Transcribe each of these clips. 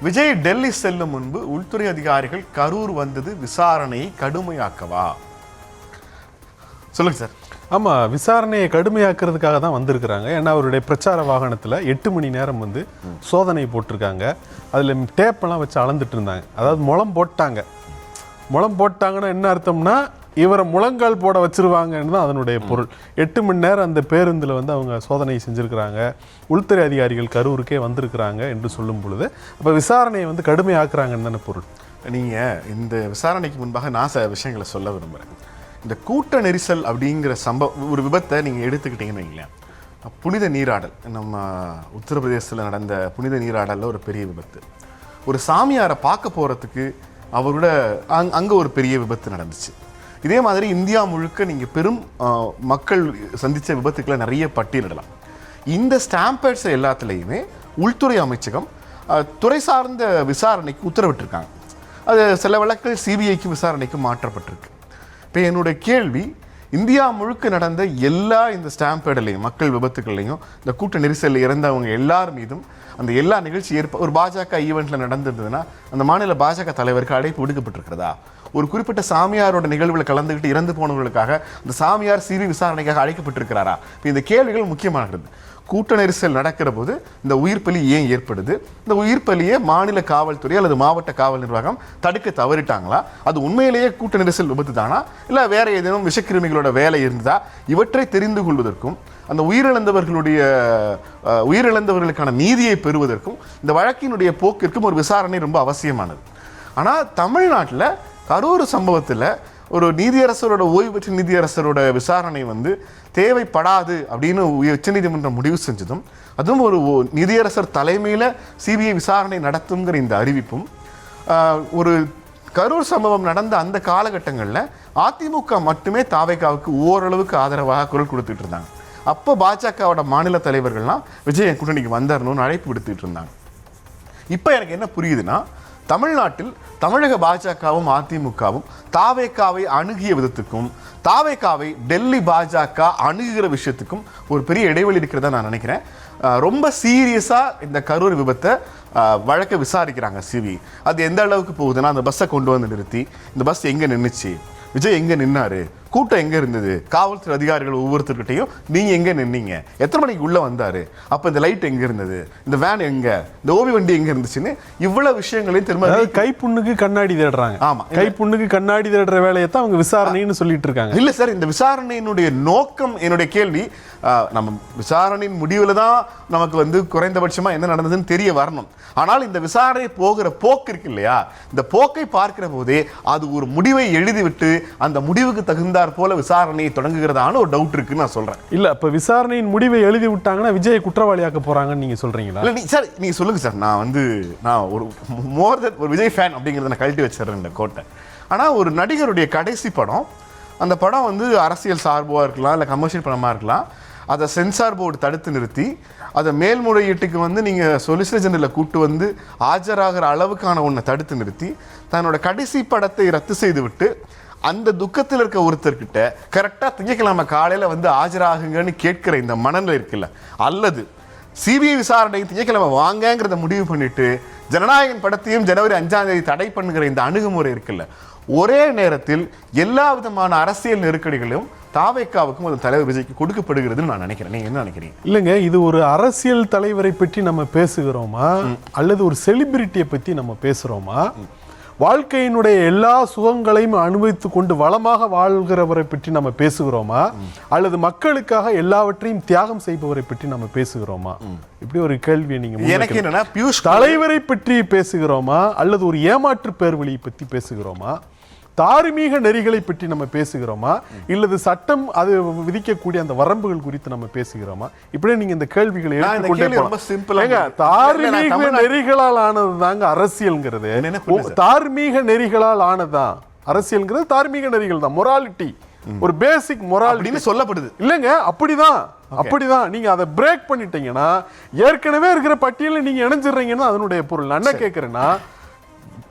விஜய் டெல்லி செல்லும் முன்பு உள்துறை அதிகாரிகள் கரூர் வந்தது விசாரணையை கடுமையாக்கவா? சொல்லுங்க சார். ஆமாம், விசாரணையை கடுமையாக்குறதுக்காக தான் வந்திருக்கிறாங்க. ஏன்னா அவருடைய பிரச்சார வாகனத்தில் 8 மணி நேரம் சோதனை போட்டிருக்காங்க. அதில் டேப்பெல்லாம் வச்சு அளந்துட்டு இருந்தாங்க. அதாவது முளம் போட்டாங்கன்னா என்ன அர்த்தம்னா இவரை முழங்கால் போட வச்சிருவாங்கன்னு தான் அதனுடைய பொருள். 8 மணி நேரம் அந்த பேருந்தில் அவங்க சோதனை செஞ்சுருக்கிறாங்க. உள்துறை அதிகாரிகள் கரூருக்கே வந்திருக்கிறாங்க என்று சொல்லும் பொழுது அப்போ விசாரணையை கடுமையாக்குறாங்கன்னு தானே பொருள். நீங்கள் இந்த விசாரணைக்கு முன்பாக நான் சில விஷயங்களை சொல்ல விரும்புகிறேன். இந்த கூட்ட நெரிசல் அப்படிங்கிற ஒரு விபத்தை நீங்கள் எடுத்துக்கிட்டீங்கன்னு வைங்களேன். புனித நீராடல், நம்ம உத்தரப்பிரதேசத்தில் நடந்த புனித நீராடலில் ஒரு பெரிய விபத்து. ஒரு சாமியாரை பார்க்க போகிறதுக்கு அவரோட அங்கே ஒரு பெரிய விபத்து நடந்துச்சு. இதே மாதிரி இந்தியா முழுக்க நீங்கள் பெரும் மக்கள் சந்தித்த விபத்துக்களை நிறைய பட்டியலிடலாம். இந்த ஸ்டாம்பேட்ஸ் எல்லாத்துலேயுமே உள்துறை அமைச்சகம் துறை சார்ந்த விசாரணைக்கு உத்தரவிட்டிருக்காங்க. அது சில வழக்குகள் சிபிஐக்கு விசாரணைக்கு மாற்றப்பட்டிருக்கு. இப்போ என்னுடைய கேள்வி, இந்தியா முழுக்க நடந்த எல்லா இந்த ஸ்டாம்பேட்லையும் மக்கள் விபத்துக்கள்லையும் இந்த கூட்ட நெரிசலில் இறந்தவங்க எல்லார் மீதும் அந்த எல்லா நிகழ்ச்சி ஒரு பாஜக ஈவெண்ட்டில் நடந்திருந்ததுன்னா அந்த மாநில பாஜக தலைவருக்கு அழைப்பு விடுக்கப்பட்டிருக்கிறதா? ஒரு குறிப்பிட்ட சாமியாரோட நிகழ்வில் கலந்துக்கிட்டு இறந்து போனவர்களுக்காக அந்த சாமியார் சிவி விசாரணைக்காக அழைக்கப்பட்டிருக்கிறாரா? இப்போ இந்த கேள்விகள் முக்கியமாகிறது. கூட்ட நெரிசல் நடக்கிற போது இந்த உயிர் பலி ஏன் ஏற்படுது? இந்த உயிர் பலியை மாநில காவல்துறை அல்லது மாவட்ட காவல் நிர்வாகம் தடுக்க தவறிட்டாங்களா? அது உண்மையிலேயே கூட்ட நெரிசல் விபத்து தானா, இல்லை வேற ஏதேனும் விஷக்கிருமிகளோட வேலை இருந்ததா? இவற்றை தெரிந்து கொள்வதற்கும் அந்த உயிரிழந்தவர்களுக்கான நீதியை பெறுவதற்கும் இந்த வழக்கினுடைய போக்கிற்கும் ஒரு விசாரணை ரொம்ப அவசியமானது. ஆனால் தமிழ்நாட்டில் கரூர் சம்பவத்தில் ஒரு நீதியரசரோட ஓய்வு பெற்ற நீதியரசரோட விசாரணை தேவைப்படாது அப்படின்னு உச்சநீதிமன்றம் முடிவு செஞ்சதும், அதுவும் ஒரு நீதியரசர் தலைமையில் சிபிஐ விசாரணை நடத்துங்கிற இந்த அறிவிப்பும், ஒரு கரூர் சம்பவம் நடந்த அந்த காலகட்டங்களில் அதிமுக மட்டுமே தாவேகாவுக்கு ஓரளவுக்கு ஆதரவாக குரல் கொடுத்துட்டு இருந்தாங்க. அப்போ பாஜகவோட மாநில தலைவர்கள்லாம் விஜய் கூட்டணிக்கு வந்தரணும்னு அழைப்பு விடுத்துட்டு இருந்தாங்க. இப்போ எனக்கு என்ன புரியுதுன்னா, தமிழ்நாட்டில் தமிழக பாஜகவும் அதிமுகவும் தாவேகாவை அணுகிய விதத்துக்கும் தாவேகாவை டெல்லி பாஜக அணுகுகிற விஷயத்துக்கும் ஒரு பெரிய இடைவெளி இருக்கிறதா நான் நினைக்கிறேன். ரொம்ப சீரியஸாக இந்த கரூர் விபத்தை வழக்கை விசாரிக்கிறாங்க சிவி. அது எந்த அளவுக்கு போகுதுன்னா, அந்த பஸ்ஸை கொண்டு வந்து நிறுத்தி இந்த பஸ் எங்கே நின்றுச்சு, விஜய் எங்கே நின்னாரு, கூட்டம் எங்கே இருந்தது, காவல்துறை அதிகாரிகள் ஒவ்வொருத்தர்கிட்டையும் நீங்கள் எங்கே நின்னீங்க, எத்தனை மணிக்கு உள்ளே வந்தார், அப்போ இந்த லைட் எங்கே இருந்தது, இந்த வேன் எங்கே, இந்த ஓபி வண்டி எங்கே இருந்துச்சுன்னு இவ்வளவு விஷயங்களையும் திரும்ப கைப்புண்ணுக்கு கண்ணாடி தேடுறாங்க. ஆமாம், கைப்புண்ணுக்கு கண்ணாடி தேடுற வேலையை தான் அவங்க விசாரணைன்னு சொல்லிட்டு இருக்காங்க. இல்லை சார், இந்த விசாரணையினுடைய நோக்கம், என்னுடைய கேள்வி, நம்ம விசாரணையின் முடிவில் தான் நமக்கு குறைந்தபட்சமாக என்ன நடந்ததுன்னு தெரிய வரணும். ஆனால் இந்த விசாரணை போகிற போக்கு இருக்கு இல்லையா, இந்த போக்கை பார்க்கிற போதே அது ஒரு முடிவை எழுதிவிட்டு அந்த முடிவுக்கு தகுந்தாற் போல விசாரணையை தொடங்குகிறதான ஒரு டவுட் இருக்குன்னு நான் சொல்றேன். இல்ல, அப்ப விசாரணையின் முடிவை எழுதி விட்டாங்கன்னா விஜயை குற்றவாளியாக்க போறாங்கன்னு நீங்க சொல்றீங்களா? இல்ல சார், நீங்க சொல்லுங்க சார். நான் ஒரு ஒரு விஜய் ஃபேன் அப்படிங்கிறத நான் கழட்டி வச்சிடறேன் இந்த கோட்டை. ஆனா ஒரு நடிகருடைய கடைசி படம், அந்த படம் அரசியல் சார்பாக இருக்கலாம், இல்லை கமர்ஷியல் படமாக இருக்கலாம், அதை சென்சார் போர்டு தடுத்து நிறுத்தி அதை மேல்முறையீட்டுக்கு நீங்கள் சொலிசிட்டர் ஜெனரலில் கூட்டு ஆஜராகிற அளவுக்கான ஒன்றை தடுத்து நிறுத்தி தன்னோட கடைசி படத்தை ரத்து செய்து விட்டு அந்த துக்கத்தில் இருக்க ஒருத்தர்கிட்ட கரெக்டாக திங்கட்கிழமை காலையில் ஆஜராகுங்கன்னு கேட்கிற இந்த மனநிலை இருக்குல்ல, அல்லது சிபிஐ விசாரணை திங்கட்கிழமை வாங்கங்கிறத முடிவு பண்ணிட்டு ஜனநாயகன் படத்தையும் ஜனவரி 5ஆம் தேதி தடை பண்ணுகிற இந்த அணுகுமுறை இருக்குல்ல, ஒரே நேரத்தில் எல்லா விதமான அரசியல் நெருக்கடிகளும் தாவேகாவுக்கும் ஒரு தலைவர் விஜய்க்கு கொடுக்கப்படுகிறதுன்னு நான் நினைக்கிறேன். நீங்க என்ன நினைக்கிறீங்க? இல்லைங்க, இது ஒரு அரசியல் தலைவரை பற்றி நம்ம பேசுகிறோமா, அல்லது ஒரு செலிபிரிட்டியை பற்றி நம்ம பேசுகிறோமா, வாழ்க்கையினுடைய எல்லா சுகங்களையும் அனுபவித்துக் கொண்டு வளமாக வாழ்கிறவரை பற்றி நம்ம பேசுகிறோமா, அல்லது மக்களுக்காக எல்லாவற்றையும் தியாகம் செய்பவரை பற்றி நம்ம பேசுகிறோமா? இப்படி ஒரு கேள்வி நீங்க தலைவரை பற்றி பேசுகிறோமா, அல்லது ஒரு ஏமாற்று பேர்வழியை பற்றி பேசுகிறோமா, தார்மீக நெறிகளை பற்றி நம்ம பேசுகிறோமா, இல்லது சட்டம் அது விதிக்கக்கூடிய அந்த வரம்புகள் குறித்து நம்ம பேசுகிறோமா? இப்படியே நீங்க இந்த கேள்விகளை தார்மீக நெறிகளால் ஆனது தாங்க அரசியல்ங்கிறது. தார்மீக நெறிகளால் ஆனதுதான் அரசியல்ங்கிறது. தார்மீக நெறிகள் தான் மொராலிட்டி, ஒரு பேசிக் மொராலிட்டி சொல்லப்படுது இல்லைங்க. அப்படிதான் நீங்க அதை பிரேக் பண்ணிட்டீங்கன்னா ஏற்கனவே இருக்கிற பட்டியலில் நீங்க இணைஞ்சிடுறீங்கன்னா அதனுடைய பொருள். நான் என்ன கேட்கிறேன்னா,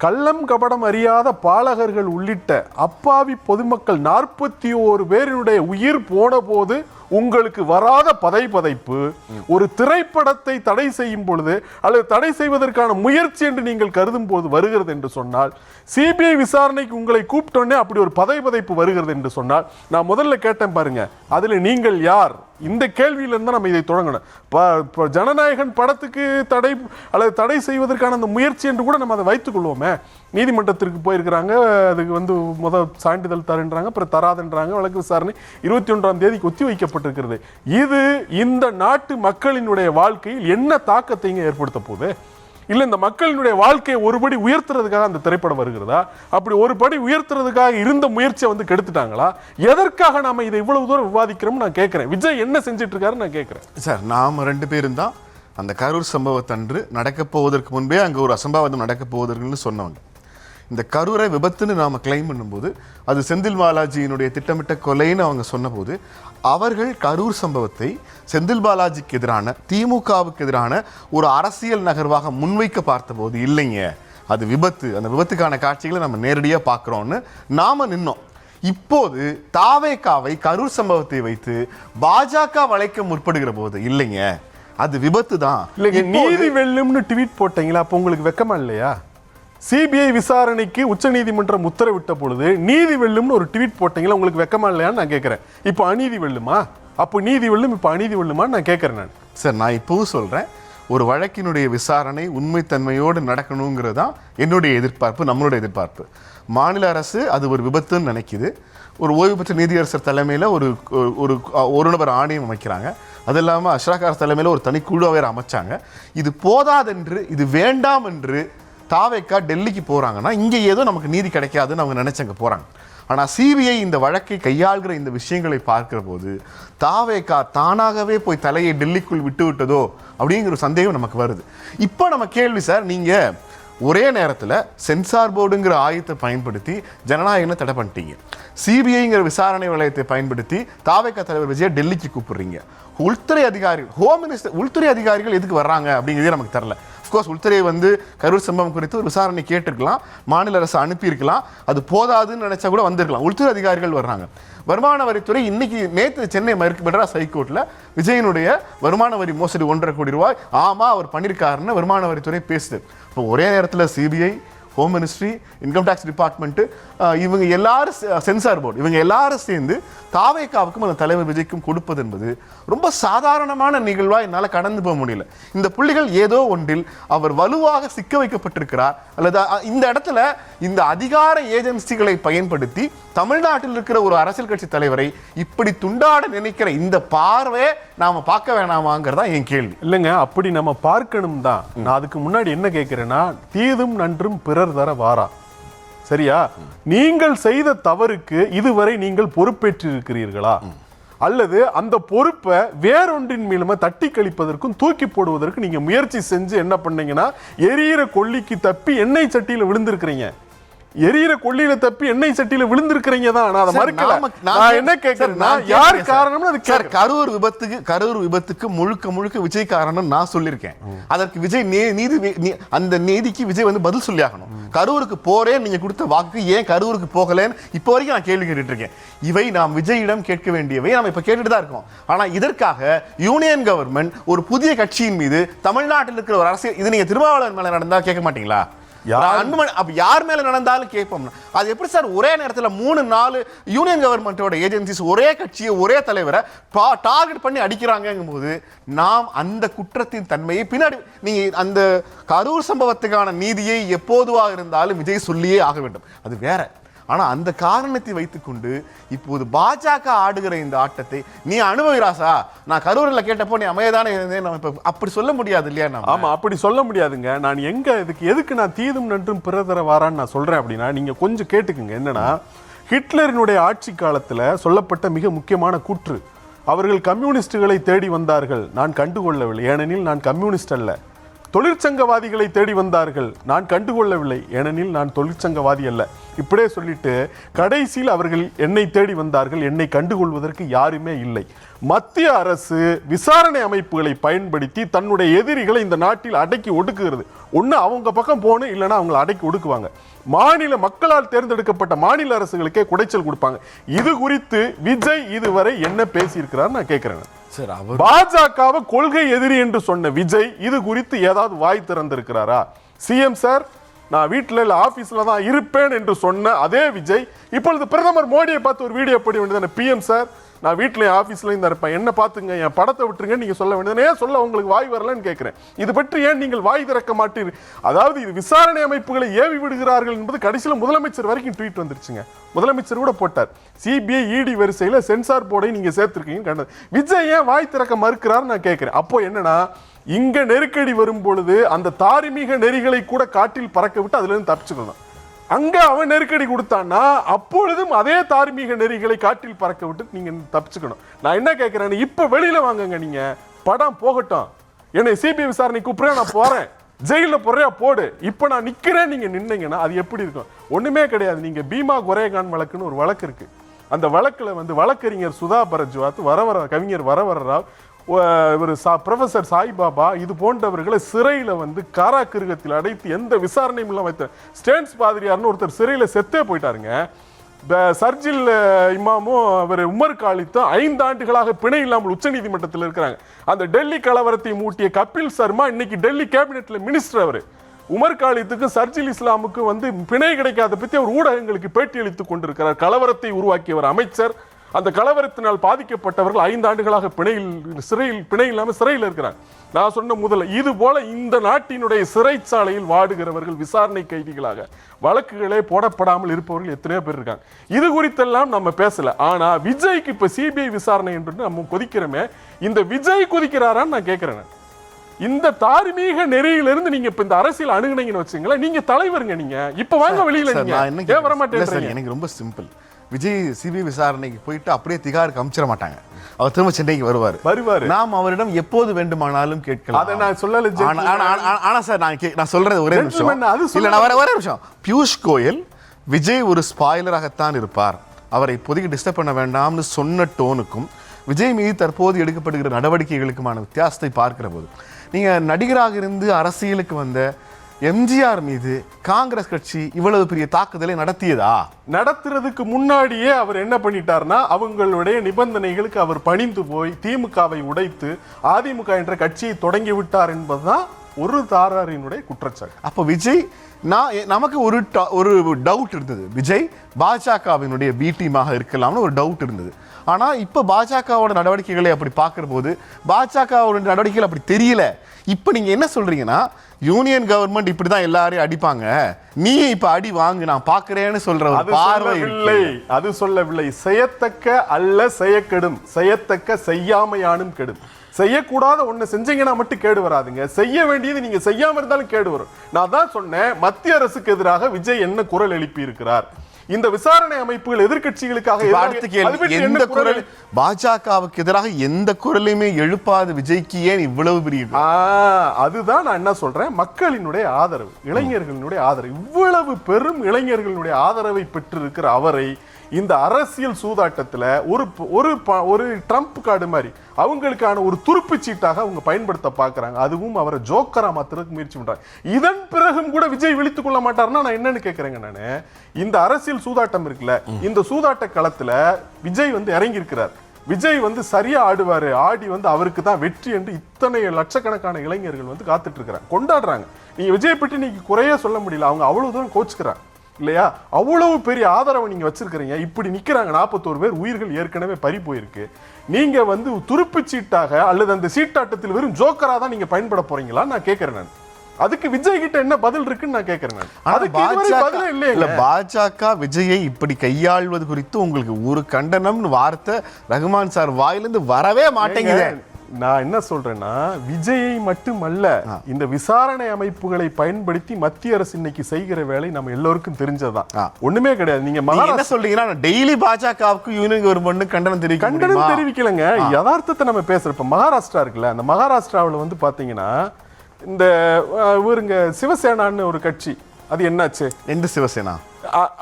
கள்ளம் கபடம் அறியாத பாலகர்கள் உள்ளிட்ட அப்பாவி பொதுமக்கள் 41 பேரினுடைய உயிர் போன போது உங்களுக்கு வராத பதைப்பு ஒரு திரைப்படத்தை தடை செய்யும் பொழுது அல்லது தடை செய்வதற்கான முயற்சி என்று நீங்கள் கருதும் போது வருகிறது என்று சொன்னால், சிபிஐ விசாரணைக்கு உங்களை கூப்பிட்டோன்னே அப்படி ஒரு பதைப்பு வருகிறது என்று சொன்னால், நான் முதல்ல கேட்டேன் பாருங்க, அதுல நீங்கள் யார்? இந்த கேள்வியிலிருந்து நம்ம இதை தொடங்கணும். ஜனநாயகன் படத்துக்கு தடை அல்லது தடை செய்வதற்கான அந்த முயற்சி என்று கூட நம்ம அதை வைத்துக் கொள்வோமே. நீதிமன்றத்திற்கு போயிருக்கிறாங்க, அதுக்கு முதல் சான்றிதழ் தருன்றாங்க, அப்புறம் தராதுன்றாங்க. வழக்கு விசாரணை 21ஆம் தேதிக்கு ஒத்தி வைக்கப்பட்டிருக்கிறது. இது இந்த நாட்டு மக்களினுடைய வாழ்க்கையில் என்ன தாக்கத்தை ஏற்படுத்த போகுது? இல்ல இந்த மக்களினுடைய வாழ்க்கையை ஒருபடி உயர்த்துறதுக்காக அந்த திரைப்படம் வருகிறதா? அப்படி ஒரு படி உயர்த்துறதுக்காக இருந்த முயற்சியை கெடுத்துட்டாங்களா? எதற்காக நாம இதை இவ்வளவு தூரம் விவாதிக்கிறோம் நான் கேட்கிறேன். விஜய் என்ன செஞ்சிட்டு இருக்காரு நான் கேட்கிறேன். சார், நாம 2 பேரும் தான் அந்த கரூர் சம்பவத்தன்று நடக்க போவதற்கு முன்பே அங்க ஒரு அசம்பாவிதம் நடக்க போவதற்குன்னு சொன்னவங்க. இந்த கரூரை விபத்துன்னு நாம கிளைம் பண்ணும்போது அது செந்தில் பாலாஜியினுடைய திட்டமிட்ட கொலைன்னு அவங்க சொன்னபோது, அவர்கள் கரூர் சம்பவத்தை செந்தில் பாலாஜிக்கு எதிரான, திமுகவுக்கு எதிரான ஒரு அரசியல் நகர்வாக முன்வைக்க பார்த்தபோது, இல்லைங்க அது விபத்து, அந்த விபத்துக்கான காட்சிகளை நம்ம நேரடியாக பார்க்குறோன்னு நாம நின்னோம். இப்போது தாவேகாவை கரூர் சம்பவத்தை வைத்து பாஜக வளைக்க முற்படுகிற போது, இல்லைங்க அது விபத்து தான், நீதி வெல்லும்னு ட்வீட் போட்டீங்களா? அப்போ உங்களுக்கு வெக்கமா இல்லையா? சிபிஐ விசாரணைக்கு உச்சநீதிமன்றம் உத்தரவிட்ட பொழுது நீதி வெல்லும்னு ஒரு ட்வீட் போட்டீங்களா? உங்களுக்கு வெக்கமா இல்லையான்னு நான் கேட்கிறேன். இப்போ அநீதி வெல்லுமா? அப்போ நீதி வெல்லும், இப்போ அநீதி வெல்லுமான்னு நான் கேட்கிறேன். நான் சார், நான் இப்பவும் சொல்றேன், ஒரு வழக்கினுடைய விசாரணை உண்மைத்தன்மையோடு நடக்கணுங்கிறது தான் என்னுடைய எதிர்பார்ப்பு, நம்மளுடைய எதிர்பார்ப்பு. மாநில அரசு அது ஒரு விபத்துன்னு நினைக்குது. ஒரு ஓய்வு பெற்ற நீதியரசர் தலைமையில் ஒரு நபர் ஆணையம் அமைக்கிறாங்க. அது இல்லாமல் அஷ்ராகார் தலைமையில் ஒரு தனிக்குழு வேறு அமைச்சாங்க. இது போதாதென்று, இது வேண்டாம் என்று தாவேக்கா டெல்லிக்கு போறாங்கன்னா இங்கே ஏதோ நமக்கு நீதி கிடைக்காதுன்னு அவங்க நினைச்சங்க போறாங்க. ஆனால் சிபிஐ இந்த வழக்கை கையாள்கிற இந்த விஷயங்களை பார்க்கிற போது தாவேக்கா தானாகவே போய் தலையை டெல்லிக்குள் விட்டு விட்டதோ அப்படிங்கிற ஒரு சந்தேகம் நமக்கு வருது. இப்போ நம்ம கேள்வி சார், நீங்க ஒரே நேரத்தில் சென்சார் போர்டுங்கிற ஆயுதத்தை பயன்படுத்தி ஜனநாயகனை தடை பண்ணிட்டீங்க, சிபிஐங்கிற விசாரணை வளையத்தை பயன்படுத்தி தாவேக்கா தலைவர் விஜய் டெல்லிக்கு கூப்பிடுறீங்க. உள்துறை அதிகாரிகள், ஹோம் மினிஸ்டர், உள்துறை அதிகாரிகள் எதுக்கு வர்றாங்க அப்படிங்கிறதே நமக்கு தெரியல. அஃப்கோர்ஸ் உள்துறை கரூர் சம்பவம் குறித்து ஒரு விசாரணை கேட்டிருக்கலாம், மாநில அரசு அனுப்பியிருக்கலாம், அது போதாதுன்னு நினைச்சா கூட வந்திருக்கலாம். உள்துறை அதிகாரிகள் வர்றாங்க. வருமான வரித்துறை இன்னைக்கு நேற்று சென்னை மெட்ராஸ் ஹைகோர்ட்டில் விஜயனுடைய வருமான வரி மோசடி 1.5 கோடி ரூபாய் அவர் பண்ணியிருக்காருன்னு வருமான வரித்துறை பேசுது. இப்போ ஒரே நேரத்தில் CBI, home ministry, income tax department, இவங்க எல்லாரும், சென்சார் போர்டு, இவங்க எல்லாரும் சேர்ந்து தாவேகாவுக்கும் அந்த தலைவர் விஜய்க்கும் கொடுப்பது என்பது ரொம்ப சாதாரணமான நிகழ்வாக என்னால் கடந்து போக முடியல. இந்த புள்ளிகள் ஏதோ ஒன்றில் அவர் வலுவாக சிக்க வைக்கப்பட்டிருக்கிறார், அல்லது இந்த இடத்துல இந்த அதிகார ஏஜென்சிகளை பயன்படுத்தி தமிழ்நாட்டில் இருக்கிற ஒரு அரசியல் கட்சி தலைவரை இப்படி துண்டாட நினைக்கிற இந்த பார்வையை நாம பார்க்க வேணாமாங்கிறதா என் கேள்வி. இல்லைங்க, அப்படி நம்ம பார்க்கணும் தான். நான் அதுக்கு முன்னாடி என்ன கேட்கிறேன்னா, தீதும் நன்றும் பிறர் தர வாரா, சரியா? நீங்கள் செய்த தவறுக்கு இதுவரை நீங்கள் பொறுப்பேற்றிருக்கிறீர்களா? அல்லது அந்த பொறுப்பை வேறொன்றின் மூலமா தட்டி கழிப்பதற்கும் தூக்கி போடுவதற்கு நீங்க முயற்சி செஞ்சு என்ன பண்ணீங்கன்னா, எரியிற கொல்லிக்கு தப்பி எண்ணெய் சட்டியில விழுந்திருக்கிறீங்க. எரியிற கொல்லியில தப்பி எண்ணெய் சட்டியில விழுந்திருக்கிறீங்க தான். நான் அதை மறுக்கல. நான் என்ன கேட்கிறேன்னா, யார் காரணம்னு அது சார், கரூர் விபத்துக்கு முழுக்க விஜய் காரணம் நான் சொல்லியிருக்கேன். அதற்கு விஜய் அந்த நீதிக்கு விஜய் பதில் சொல்லி ஆகணும். கரூருக்கு போறேன், நீங்க கொடுத்த வாக்கு ஏன் கரூருக்கு போகலன்னு இப்போ வரைக்கும் நான் கேள்வி கேட்டுட்டு இருக்கேன். இவை நாம் விஜயிடம் கேட்க வேண்டியவை, நம்ம இப்ப கேட்டுட்டு தான் இருக்கோம். ஆனா இதற்காக யூனியன் கவர்மெண்ட் ஒரு புதிய கட்சியின் மீது தமிழ்நாட்டில் இருக்கிற ஒரு அரசியல், இது நீங்க திருமாவளவன் மேல நடந்தா கேட்க மாட்டீங்களா? யார் மேல நடந்தாலும் கேட்போம். அது எப்படி சார் ஒரே நேரத்தில் 3-4 யூனியன் கவர்மெண்டோட ஏஜென்சிஸ் ஒரே கட்சியை, ஒரே தலைவரை டார்கெட் பண்ணி அடிக்கிறாங்கும் போது நாம் அந்த குற்றத்தின் தன்மையை பின்னாடி, நீங்க அந்த கரூர் சம்பவத்துக்கான நீதியை எப்போதுவாக இருந்தாலும் விஜய் சொல்லியே ஆக வேண்டும், அது வேற. ஆனா அந்த காரணத்தை வைத்துக்கொண்டு இப்போது பாஜக ஆடுகிற இந்த ஆட்டத்தை நீ அனுபவிராசா, நான் கரூரில் கேட்டப்போ நீ அமையதானே இருந்தேன், நம்ம இப்ப அப்படி சொல்ல முடியாது இல்லையா? ஆமா, அப்படி சொல்ல முடியாதுங்க. நான் எதுக்கு நான் தீதும் நன்றும் பிறதர வாரான்னு நான் சொல்றேன் அப்படின்னா, நீங்க கொஞ்சம் கேட்டுக்குங்க. என்னன்னா, ஹிட்லரினுடைய ஆட்சி காலத்துல சொல்லப்பட்ட மிக முக்கியமான கூற்று, அவர்கள் கம்யூனிஸ்டுகளை தேடி வந்தார்கள், நான் கண்டுகொள்ளவில்லை, ஏனெனில் நான் கம்யூனிஸ்ட் அல்ல. தொழிற்சங்கவாதிகளை தேடி வந்தார்கள், நான் கண்டுகொள்ளவில்லை, ஏனெனில் நான் தொழிற்சங்கவாதி அல்ல. இப்படியே சொல்லிட்டு கடைசியில் அவர்கள் என்னை தேடி வந்தார்கள், என்னை கண்டுகொள்வதற்கு யாருமே இல்லை. மத்திய அரசு விசாரணை அமைப்புகளை பயன்படுத்தி தன்னுடைய எதிரிகளை இந்த நாட்டில் அடக்கி ஒடுக்குகிறது. ஒண்ணு அவங்க பக்கம் போகணும், இல்லைன்னா அவங்களை அடக்கி ஒடுக்குவாங்க. மாநில மக்களால் தேர்ந்தெடுக்கப்பட்ட மாநில அரசுகளுக்கே குடைச்சல் கொடுப்பாங்க. இது குறித்து விஜய் இதுவரை என்ன பேசியிருக்கிறார் நான் கேட்கிறேன். பாஜகவை கொள்கை எதிரி என்று சொன்ன விஜய் இது குறித்து ஏதாவது வாய் திறந்திருக்கிறாரா? சிஎம் சார் நான் வீட்டில் இல்லை ஆபீஸ்ல தான் இருப்பேன் என்று சொன்ன அதே விஜய் இப்பொழுது பிரதமர் மோடியை பார்த்து ஒரு வீடியோ போட வேண்டியதானே? பிஎம் சார் நான் வீட்லயும் ஆபீஸ்லயும் தான் இருப்பேன், என்ன பார்த்துங்க, என் படத்தை விட்டுருங்க நீங்க சொல்ல வேண்டியது. ஏன் சொல்ல உங்களுக்கு வாய் வரலன்னு கேட்கிறேன். இது பற்றி ஏன் நீங்கள் வாய் திறக்க மாட்டீர்கள்? அதாவது இது விசாரணை அமைப்புகளை ஏவி விடுகிறார்கள் என்பது கடைசியில் முதலமைச்சர் வரைக்கும் ட்வீட் வந்துருச்சுங்க. முதலமைச்சர் கூட போட்டார், சிபிஐ இடி வரிசையில சென்சார் போர்டை நீங்க சேர்த்திருக்கீங்க கண்டது. விஜய் ஏன் வாய் திறக்க மறுக்கிறார் நான் கேட்கிறேன். அப்போ என்னன்னா, இங்க நெருக்கடி வரும் பொழுது அந்த தார்மீக நெறிகளை கூட காட்டில் பறக்க விட்டு அதுல இருந்து தப்பிச்சுக்கணும். அங்க அவன் நெருக்கடி கொடுத்தான்னா அப்பொழுதும் அதே தார்மீக நெறிகளை காட்டில் பறக்க விட்டு நீங்க தப்பிச்சுக்கணும். நான் என்ன கேட்கிறேன், இப்ப வெளியில வாங்குங்க, நீங்க படம் போகட்டும், என்னை சிபிஐ விசாரணை கூப்பிடுறேன், நான் போறேன், ஜெயில போறியா போடு, இப்ப நான் நிக்கிறேன் நீங்க நின்னீங்கன்னா அது எப்படி இருக்கும்? ஒண்ணுமே கிடையாது. நீங்க பீமா கொரேகான் வழக்குன்னு ஒரு வழக்கு இருக்கு. அந்த வழக்குல வழக்கறிஞர் சுதா பரஜ்வாத், கவிஞர் வரவரராவ், ப்ரொஃபசர் சாய்பாபா இது போன்றவர்களை சிறையில காராகிருகத்தில் அடைத்து எந்த விசாரணையும் இல்லாம வைத்த ஸ்டேன்ஸ் பாதிரியார்னு ஒருத்தர் சிறையில செத்தே போயிட்டாருங்க. சர்ஜில் இமாமும் அவர் உமர் காலித்தும் 5 ஆண்டுகளாக பிணை இல்லாமல் உச்ச நீதிமன்றத்தில் இருக்கிறாங்க. அந்த டெல்லி கலவரத்தை மூட்டிய கபில் சர்மா இன்னைக்கு டெல்லி கேபினெட்ல மினிஸ்டர். அவரு உமர் காலித்துக்கு சர்ஜில் இஸ்லாமுக்கு பிணை கிடைக்காத பத்தி அவர் ஊடகங்களுக்கு பேட்டி அளித்துக் கொண்டிருக்கிறார். கலவரத்தை உருவாக்கியவர் அமைச்சர். அந்த கலவரத்தினால் பாதிக்கப்பட்டவர்கள் 5 ஆண்டுகளாக பிணை இல்லாம சிறையில் இருக்கிறாங்க. நான் சொன்ன முதல்ல இது போல இந்த நாட்டினுடைய சிறைச்சாலையில் வாடுகிறவர்கள் விசாரணை கைதிகளாக வழக்குகளே போடப்படாமல் இருப்பவர்கள் எத்தனையோ பேர் இருக்காங்க. இது குறித்தெல்லாம் நம்ம பேசல. ஆனா விஜய்க்கு இப்ப சிபிஐ விசாரணை என்று நம்ம கொதிக்கிறோமே, இந்த விஜய் கொதிக்கிறாரான்னு நான் கேட்கிறேன். இந்த தார்மீக நெறியிலிருந்து நீங்க இப்ப இந்த அரசியல் அணுகுனீங்கன்னு வச்சுங்களேன், நீங்க தலைவருங்க, நீங்க இப்ப வாங்க வெளியில, நீங்க வர மாட்டேன். எனக்கு ரொம்ப சிம்பிள். விஜய் சிபிஐ விசாரணைக்கு போயிட்டு அப்படியே திகாருக்கு அமிச்சிட மாட்டாங்க, அவர் திரும்ப சென்னைக்கு வருவார். நாம் அவரிடம் எப்போது வேண்டுமானாலும் கேட்கலாம். அதை நான் சொல்லல. ஆனா சார் நான் சொல்றது ஒரே நிமிஷம் இல்ல, நான் ஒரே நிமிஷம். பியூஷ் கோயல் விஜய் ஒரு ஸ்பாயிலராகத்தான் இருப்பார், அவரை இப்போதைக்கு டிஸ்டர்ப் பண்ண வேண்டாம்னு சொன்ன டோனுக்கும் விஜய் மீது தற்போது எடுக்கப்படுகிற நடவடிக்கைகளுக்குமான வித்தியாசத்தை பார்க்கிற போது, நீங்க நடிகராக இருந்து அரசியலுக்கு வந்த எம்ஜிஆர் மீது காங்கிரஸ் கட்சி இவ்வளவு பெரிய தாக்குதலை நடத்துறதுக்கு முன்னாடியே அவர் என்ன பண்ணிட்டார்னா, அவங்களுடைய நிபந்தனைகளுக்கு அவர் பணிந்து போய் திமுகவை உடைத்து அதிமுக என்ற கட்சியை தொடங்கி விட்டார் என்பதுதான் ஒரு தாராரினுடைய குற்றச்சாட்டு. அப்ப விஜய் நமக்கு ஒரு டவுட் இருந்தது, விஜய் பாஜகவினுடைய பி டீமாக இருக்கலாம்னு ஒரு டவுட் இருந்தது. ஆனா இப்ப பாஜகவோட நடவடிக்கைகளை அப்படி பார்க்கிற போது பாஜகவோட நடவடிக்கைகள் அப்படி தெரியல. இப்ப நீங்க என்ன சொல்றீங்கன்னா, யூனியன் கவர்மெண்ட் இப்படிதான் எல்லாரையும் அடிப்பாங்க, நீ இப்ப அடி வாங்கு நான் பாக்குறேன்னு சொல்ற பார்வை இல்லை. அது சொல்லவில்லை. செய்யத்தக்க அல்ல செய்யக்கெடும், செய்யத்தக்க செய்யாமையானும் கெடும். செய்யக்கூடாத ஒண்ணு செஞ்சீங்கன்னா மட்டும் கேடு வராதுங்க, செய்ய வேண்டியது நீங்க செய்யாம இருந்தாலும் கேடு வரும். நான் தான் சொன்னேன், மத்திய அரசுக்கு எதிராக விஜய் என்ன குரல் எழுப்பி இருக்கிறார், இந்த விசாரணை அமைப்புகள் எதிர்க்கட்சிகளுக்காக எந்த குரல், பாஜகவுக்கு எதிராக எந்த குரலையுமே எழுப்பாத விஜய்க்கு ஏன் இவ்வளவு பெரிய? அதுதான் நான் என்ன சொல்றேன், மக்களினுடைய ஆதரவு, இளைஞர்களினுடைய ஆதரவு, இவ்வளவு பெரும் இளைஞர்களுடைய ஆதரவை பெற்றிருக்கிற அவரை இந்த அரசியல் சூதாட்டத்துல ஒரு ட்ரம்ப் கார்டு மாதிரி அவங்களுக்கான ஒரு துருப்பு சீட்டாக அவங்க பயன்படுத்த பாக்குறாங்க. அதுவும் அவரை ஜோக்கரா மாத்துறதுக்கு முயற்சி பண்றாங்க. இதன் பிறகும் கூட விஜய் விழித்துக் கொள்ள மாட்டாருன்னா நான் என்னன்னு கேட்கிறேங்க. நானு இந்த அரசியல் சூதாட்டம் இருக்குல்ல, இந்த சூதாட்ட களத்துல விஜய் இறங்கி இருக்கிறார். விஜய் சரியா ஆடுவாரு, ஆடி அவருக்கு தான் வெற்றி என்று இத்தனை லட்சக்கணக்கான இளைஞர்கள் காத்துட்டு இருக்கிறாங்க, கொண்டாடுறாங்க. நீங்க விஜய் பற்றி நீங்க குறைய சொல்ல முடியல, அவங்க அவ்வளவு தூரம் கோச்சுக்கிறாங்க இல்லையா? அவ்வளவு பெரிய ஆதரவை நீங்க வச்சிருக்கிறீங்க. இப்படி நிக்கிறாங்க 41 பேர், உயிர்கள் ஏற்கனவே பறி போயிருக்கு. நீங்க துருப்பு சீட்டாக அல்லது அந்த சீட்டாட்டத்தில் வெறும் ஜோக்கரா தான் நீங்க பயன்பட போறீங்களா நான் கேட்கிறேன். நான் அதுக்கு விஜய் கிட்ட என்ன பதில் இருக்குன்னு நான் கேட்கிறேன். பாஜக விஜயை இப்படி கையாள்வது குறித்து உங்களுக்கு ஒரு கண்டனம்னு வார்த்தை ரகுமான் சார் வாயிலிருந்து வரவே மாட்டேங்குது. நான் என்ன சொல்றேன்னா, விஜயை மட்டுமல்ல, இந்த விசாரணை அமைப்புகளை பயன்படுத்தி மத்திய அரசு இன்னைக்கு செய்கிற வேலை நம்ம எல்லோருக்கும் தெரிஞ்சதுதான், ஒண்ணுமே கிடையாது. நீங்க என்ன சொல்றீங்கன்னா, டெய்லி பாஜகவுக்கு யூனியன் கவர்மெண்ட் கண்டனம் தெரிவிக்கலங்க. யதார்த்தத்தை நம்ம பேசுறப்ப மகாராஷ்டிரா இருக்குல்ல, அந்த மகாராஷ்டிராவில் பாத்தீங்கன்னா இந்த இவருங்க சிவசேனான்னு ஒரு கட்சி, அது என்னாச்சு? எந்த சிவசேனா?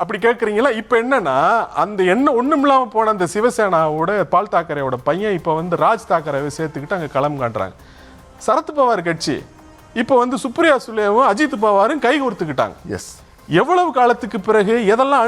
அப்படி கேட்குறீங்களா? இப்போ என்னன்னா அந்த என்ன ஒன்றும் இல்லாமல் போன அந்த சிவசேனாவோட பால் தாக்கரேவோட பையன் இப்போ வந்து ராஜ் தாக்கரேவை சேர்த்துக்கிட்டு அங்கே களம் காட்டுறாங்க. சரத் பவார் கட்சி இப்போ வந்து சுப்ரியா சுலேவும் அஜித் பவாரும் கை கோர்த்துக்கிட்டாங்க. எஸ், எவ்வளவு காலத்துக்கு பிறகு எதெல்லாம்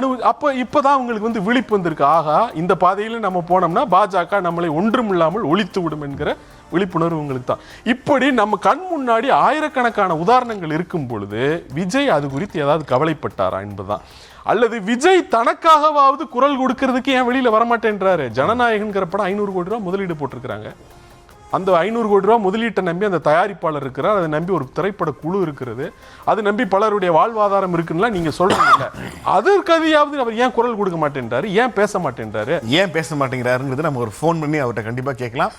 இப்போதான் உங்களுக்கு வந்து விழிப்பு வந்திருக்கு. ஆகா, இந்த பாதையில நம்ம போனோம்னா பாஜக நம்மளை ஒன்றுமில்லாமல் ஒழித்து விடும் என்கிற விழிப்புணர்வு உங்களுக்கு தான். இப்படி நம்ம கண் முன்னாடி ஆயிரக்கணக்கான உதாரணங்கள் இருக்கும் பொழுது விஜய் அது குறித்து ஏதாவது கவலைப்பட்டாரா என்பதுதான். அல்லது விஜய் தனக்காகவாவது குரல் கொடுக்கறதுக்கு ஏன் வெளியில வரமாட்டேன்றாரு? ஜனநாயகன்கிற படம் 500 கோடி ரூபாய் முதலீடு போட்டிருக்கிறாங்க. அந்த 500 கோடி ரூபாய் முதலீட்டை நம்பி அந்த தயாரிப்பாளர் இருக்கிறார், அதை நம்பி ஒரு திரைப்பட குழு இருக்கிறது, அது நம்பி பலருடைய வாழ்வாதாரம் இருக்குன்னா நீங்க சொல்றீங்க. அதற்கதையாவது அவர் ஏன் குரல் கொடுக்க மாட்டேன்றாரு, ஏன் பேச மாட்டேன்றாரு? ஏன் பேச மாட்டேங்கிறாருங்கிறது நம்ம ஒரு ஃபோன் பண்ணி அவர்கிட்ட கண்டிப்பா கேட்கலாம்.